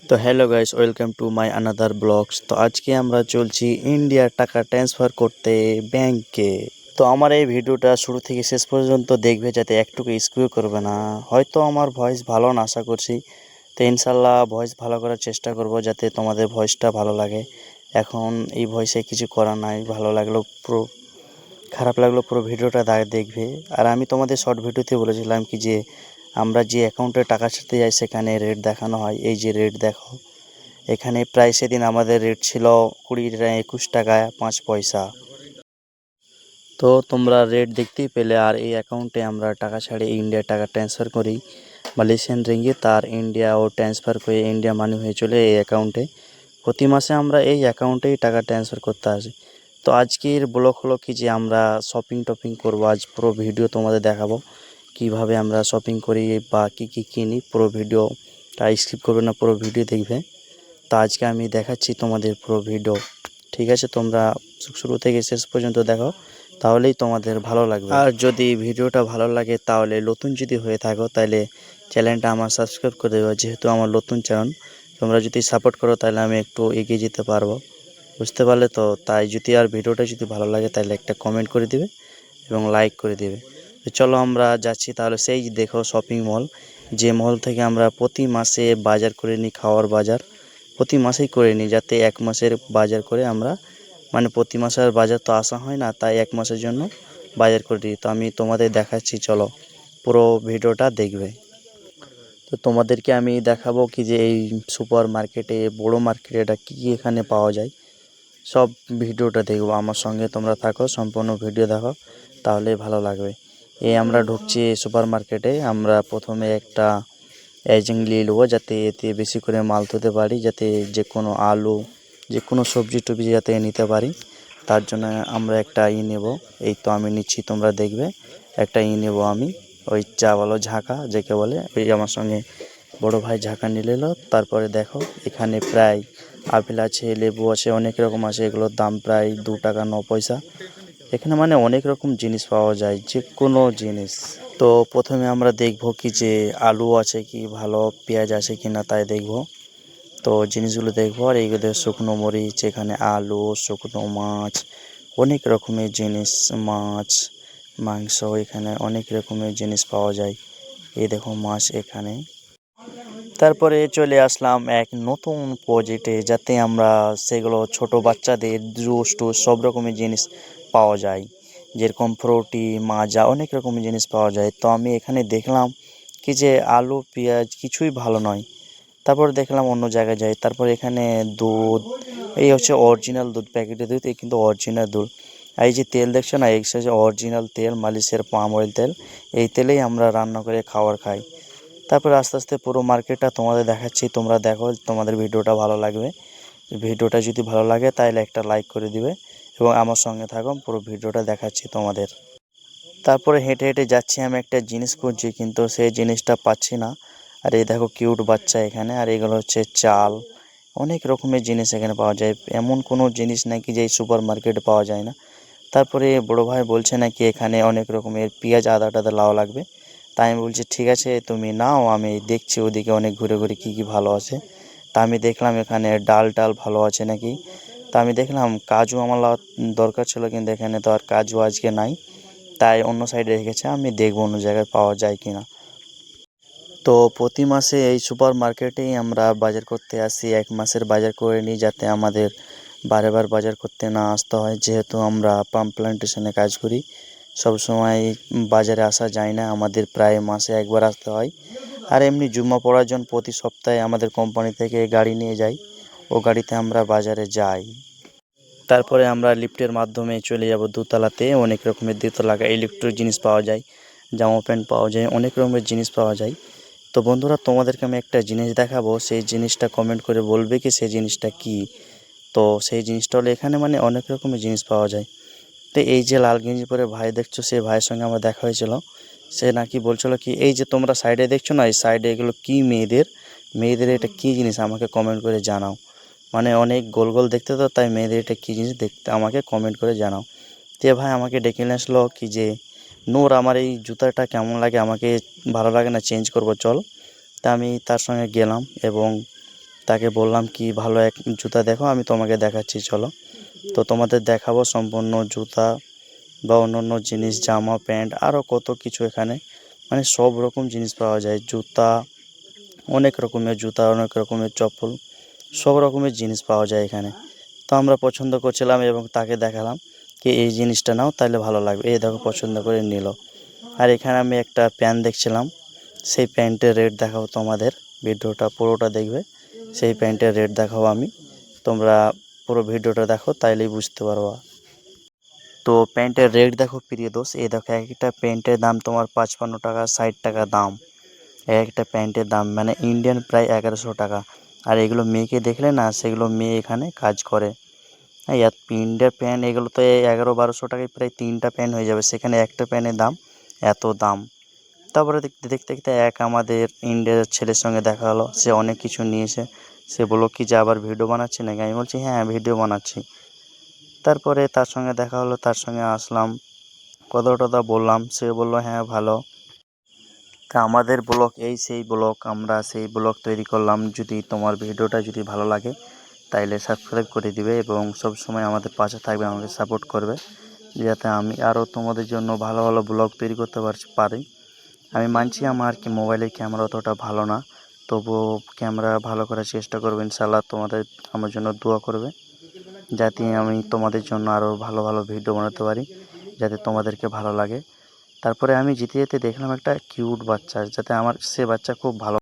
তো hello guys, welcome to my another blogs. তো আজকে আমরা চলছি ইন্ডিয়ার টাকা ট্রান্সফার করতে ব্যাংকে। তো আমার এই ভিডিওটা শুরু থেকে শেষ পর্যন্ত দেখবে, যাতে একটুকু স্কিপ করবে না। হয়তো আমার ভয়েস ভালো না, আশা করছি। তো ইনশাল্লাহ ভয়েস ভালো করার চেষ্টা করব, যাতে তোমাদের ভয়েসটা ভালো লাগে। এখন এই ভয়েসে কিছু করার নাই, ভালো লাগলো পুরো, খারাপ লাগলো পুরো ভিডিওটা দেখবে। আর আমি তোমাদের শর্ট ভিডিওতে বলেছিলাম কি যে আমরা যে অ্যাকাউন্টে টাকা ছাড়তে যাই সেখানে রেট দেখানো হয়। এই যে রেট দেখো, এখানে প্রায় সেদিন আমাদের রেট ছিল 20 টাকা 21 টাকা 5 পয়সা। তো তোমরা রেট দেখতেই পেলে। আর এই অ্যাকাউন্টে আমরা টাকা ছাড়ে ইন্ডিয়ার টাকা ট্রান্সফার করি মালয়েশিয়ান রিঙ্গিত, তার ইন্ডিয়া ও ট্রান্সফার করে ইন্ডিয়া মানি হয়ে চলে এই অ্যাকাউন্টে। প্রতি মাসে আমরা এই অ্যাকাউন্টেই টাকা ট্রান্সফার করতে আসি। তো আজকের ব্লগ হলো কি যে আমরা শপিং টপিং করবো। আজ পুরো ভিডিও তোমাদের দেখাবো কিভাবে আমরা শপিং করি বা কী কী কিনি। পুরো ভিডিওটা স্কিপ করবে না, পুরো ভিডিও দেখবে। তো আজকে আমি দেখাচ্ছি তোমাদের পুরো ভিডিও, ঠিক আছে? তোমরা শুরু থেকে শেষ পর্যন্ত দেখো, তাহলেই তোমাদের ভালো লাগবে। আর যদি ভিডিওটা ভালো লাগে, তাহলে নতুন যদি হয়ে থাকো, তাহলে চ্যানেলটা আমার সাবস্ক্রাইব করে দেবো। যেহেতু আমার নতুন চ্যানেল, তোমরা যদি সাপোর্ট করো তাহলে আমি একটু এগিয়ে যেতে পারবো, বুঝতে পারলে? তো তাই যদি আর ভিডিওটা যদি ভালো লাগে, তাহলে একটা কমেন্ট করে দিবে এবং লাইক করে দিবে। তো চলো আমরা যাচ্ছি তাহলে। সেই দেখো শপিং মল, যে মল থেকে আমরা প্রতি মাসে বাজার করে নিই, খাওয়ার বাজার প্রতি মাসেই করে নিই, যাতে এক মাসের বাজার করে আমরা, মানে প্রতি মাসের বাজার তো আসা হয় না, তাই এক মাসের জন্য বাজার করে দিই। তো আমি তোমাদের দেখাচ্ছি, চলো পুরো ভিডিওটা দেখবে। তো তোমাদেরকে আমি দেখাবো কি যে এই সুপার মার্কেটে, বড় মার্কেটে এটা কী কী এখানে পাওয়া যায়, সব ভিডিওটা দেখবো। আমার সঙ্গে তোমরা থাকো, সম্পূর্ণ ভিডিও দেখো, তাহলে ভালো লাগবে। এই আমরা ঢুকছি সুপার মার্কেটে। আমরা প্রথমে একটা এজেন্ট নিয়ে নেবো, যাতে এতে বেশি করে মাল তুলতে পারি, যাতে যে কোনো আলু, যে কোনো সবজি টবজি যাতে নিতে পারি। তার জন্য আমরা একটা নেব। এই তো আমি নিচ্ছি, তোমরা দেখবে। একটা নেব আমি, ওই চা বলো ঝাঁকা যাকে বলে, ওই আমার সঙ্গে বড় ভাই ঝাঁকা নিয়ে এলো। তারপরে দেখো এখানে প্রায় আপেল আছে, লেবু আছে, অনেক রকম আছে। এগুলোর দাম প্রায় 2 টাকা 9 পয়সা। এখানে মানে অনেক রকম জিনিস পাওয়া যায়, যে কোনো জিনিস। তো প্রথমে আমরা দেখব কি যে আলু আছে কি, ভালো পেঁয়াজ আছে কি না, তাই দেখব। তো জিনিসগুলো দেখবো। আর এইগুলো শুকনো মরিচ, এখানে আলু, শুকনো মাছ, অনেক রকমের জিনিস, মাছ, মাংস, এখানে অনেক রকমের জিনিস পাওয়া যায়। এই দেখো মাছ এখানে। তারপরে চলে আসলাম এক নতুন প্রজেক্টে, যাতে আমরা সেগুলো ছোট বাচ্চাদের জুস টুস সব রকমের জিনিস পাওয়া যায়, যেরকম ফ্রুটি, মাজা, অনেক রকমের জিনিস পাওয়া যায়। তো আমি এখানে দেখলাম কি যে আলু পেঁয়াজ কিছুই ভালো নয়। তারপর দেখলাম অন্য জায়গায় যাই। তারপর এখানে দুধ, এই হচ্ছে অরিজিনাল দুধ, প্যাকেটের দুধ, এই কিন্তু অরিজিনাল দুধ। আর এই যে তেল দেখছো না, এই হচ্ছে অরিজিনাল তেল, মালয়েশিয়ার পাম অয়েল তেল। এই তেলেই আমরা রান্না করে খাবার খাই। তারপর আস্তে আস্তে পুরো মার্কেটটা তোমাদের দেখাচ্ছি, তোমরা দেখো, তোমাদের ভিডিওটা ভালো লাগবে। ভিডিওটা যদি ভালো লাগে তাহলে একটা লাইক করে দিবে এবং আমার সঙ্গে থাকো, পুরো ভিডিওটা দেখাচ্ছি তোমাদের। তারপরে হেঁটে হেঁটে যাচ্ছি, আমি একটা জিনিস খুঁজছি, কিন্তু সেই জিনিসটা পাচ্ছি না। আর এই দেখো কিউট বাচ্চা এখানে। আর এগুলো হচ্ছে চাল, অনেক রকমের জিনিস এখানে পাওয়া যায়। এমন কোনো জিনিস নাকি যে সুপার মার্কেটে পাওয়া যায় না। তারপরে বড় ভাই বলছে নাকি এখানে অনেক রকমের পেঁয়াজ, আদা টাদা, লাউ লাগবে। তাই আমি বলছি ঠিক আছে তুমি নাও, আমি দেখছি ওদিকে অনেক ঘুরে ঘুরে কী কী ভালো আছে। তা আমি দেখলাম এখানে ডাল টাল ভালো আছে নাকি। তা আমি দেখলাম কাজু আমার দরকার ছিল, কিন্তু এখানে তো আর কাজু আজকে নাই, তাই অন্য সাইডে রেখেছে। আমি দেখবো অন্য জায়গায় পাওয়া যায় কি না। তো প্রতি মাসে এই সুপার মার্কেটেই আমরা বাজার করতে আসি, এক মাসের বাজার করে নিই, যাতে আমাদের বারে বার বাজার করতে না আসতে হয়। যেহেতু আমরা পাম প্ল্যান্টেশনে কাজ করি, সব সময় বাজারে আসা যায় না, আমাদের প্রায় মাসে একবার আসতে হয়। আর এমনি জুম্মা পড়ার জন্য প্রতি সপ্তাহে আমাদের কোম্পানি থেকে গাড়ি নিয়ে যাই, ও গাড়িতে আমরা বাজারে যাই। তারপরে আমরা লিফটের মাধ্যমে চলে যাব দোতলাতে। অনেক রকমের দোতলা ইলেকট্রিক জিনিস পাওয়া যায়, জামা প্যান্ট পাওয়া যায়, অনেক রকমের জিনিস পাওয়া যায়। তো বন্ধুরা, তোমাদেরকে আমি একটা জিনিস দেখাবো, সেই জিনিসটা কমেন্ট করে বলবে কি সেই জিনিসটা কি। তো সেই জিনিসটা হলো এখানে মানে অনেক রকমের জিনিস পাওয়া যায়। তো এই যে লাল গেঞ্জি পরে ভাই দেখছো, সেই ভাইয়ের সঙ্গে আমার দেখা হয়েছিল। সে নাকি বলছিল কি এই যে তোমরা সাইডে দেখছো না, এই সাইডে এগুলো কি মেয়েদের, মেয়েদের এটা কী জিনিস আমাকে কমেন্ট করে জানাও। মানে অনেক গোল গোল দেখতে, তো তাই মেয়েদের এটা কী জিনিস দেখতে আমাকে কমেন্ট করে জানাও। তে ভাই আমাকে ডেকে নিয়ে আসলো কি যে নূর, আমার এই জুতাটা কেমন লাগে, আমাকে ভালো লাগে না, চেঞ্জ করব চল। তা আমি তার সঙ্গে গেলাম এবং তাকে বললাম কি ভালো এক জুতা দেখো, আমি তোমাকে দেখাচ্ছি চলো। তো তোমাদের দেখাবো সম্পূর্ণ জুতা বা অন্যান্য জিনিস, জামা প্যান্ট আরও কত কিছু এখানে, মানে সব রকম জিনিস পাওয়া যায়। জুতা, অনেক রকমের জুতা, অনেক রকমের চপ্পল, সব রকমের জিনিস পাওয়া যায় এখানে। তো আমরা পছন্দ করছিলাম এবং তাকে দেখালাম কি এই জিনিসটা নাও তাহলে ভালো লাগবে, এই দেখো পছন্দ করে নিল। আর এখানে আমি একটা প্যান্ট দেখছিলাম, সেই প্যান্টের রেট দেখাবো তোমাদের, ভিডিওটা পুরোটা দেখবে, সেই প্যান্টের রেট দেখাবো আমি, তোমরা পুরো ভিডিওটা দেখো তাইলেই বুঝতে পারবা। তো প্যান্টের রেট দেখো প্রিয় দোষ, এই দেখো এক একটা প্যান্টের দাম তোমার 55 টাকা 60 টাকা দাম, এক একটা প্যান্টের দাম, মানে ইন্ডিয়ান প্রায় 1100 টাকা। আর এগুলো মেয়েকে দেখলে না, সেগুলো মেয়ে এখানে কাজ করে। হ্যাঁ, ইন্ডিয়ার প্যান্ট এগুলো তো 1100-1200 টাকায় প্রায় 3টা প্যান্ট হয়ে যাবে, সেখানে একটা প্যান্টের দাম এত দাম। তারপরে দেখতে দেখতে দেখতে আমাদের ইন্ডিয়ার ছেলের সঙ্গে দেখা হলো, সে অনেক কিছু নিয়েছে। সে বললো কি যে আবার ভিডিও বানাচ্ছি নাকি, আমি বলছি হ্যাঁ ভিডিও বানাচ্ছি। তারপরে তার সঙ্গে দেখা হলো, তার সঙ্গে আসলাম, কথা টথা বললাম, সে বললো হ্যাঁ ভালো। তা আমাদের ব্লগ এই সেই ব্লগ, আমরা সেই ব্লগ তৈরি করলাম। যদি তোমার ভিডিওটা যদি ভালো লাগে তাইলে সাবস্ক্রাইব করে দিবে এবং সব সময় আমাদের পাশে থাকবে, আমাকে সাপোর্ট করবে, যাতে আমি আরও তোমাদের জন্য ভালো ভালো ব্লগ তৈরি করতে পারি। আমি মানছি আমার কি মোবাইলের ক্যামেরা অতটা ভালো না, তবুও ক্যামেরা ভালো করার চেষ্টা করবো ইনশাআল্লাহ। তোমাদের আমার জন্য দোয়া করবে যাতে আমি তোমাদের জন্য আরও ভালো ভালো ভিডিও বানাতে পারি, যাতে তোমাদেরকে ভালো লাগে। তারপরে আমি যেতে যেতে দেখলাম একটা কিউট বাচ্চা, যাতে আমার সে বাচ্চা খুব ভালো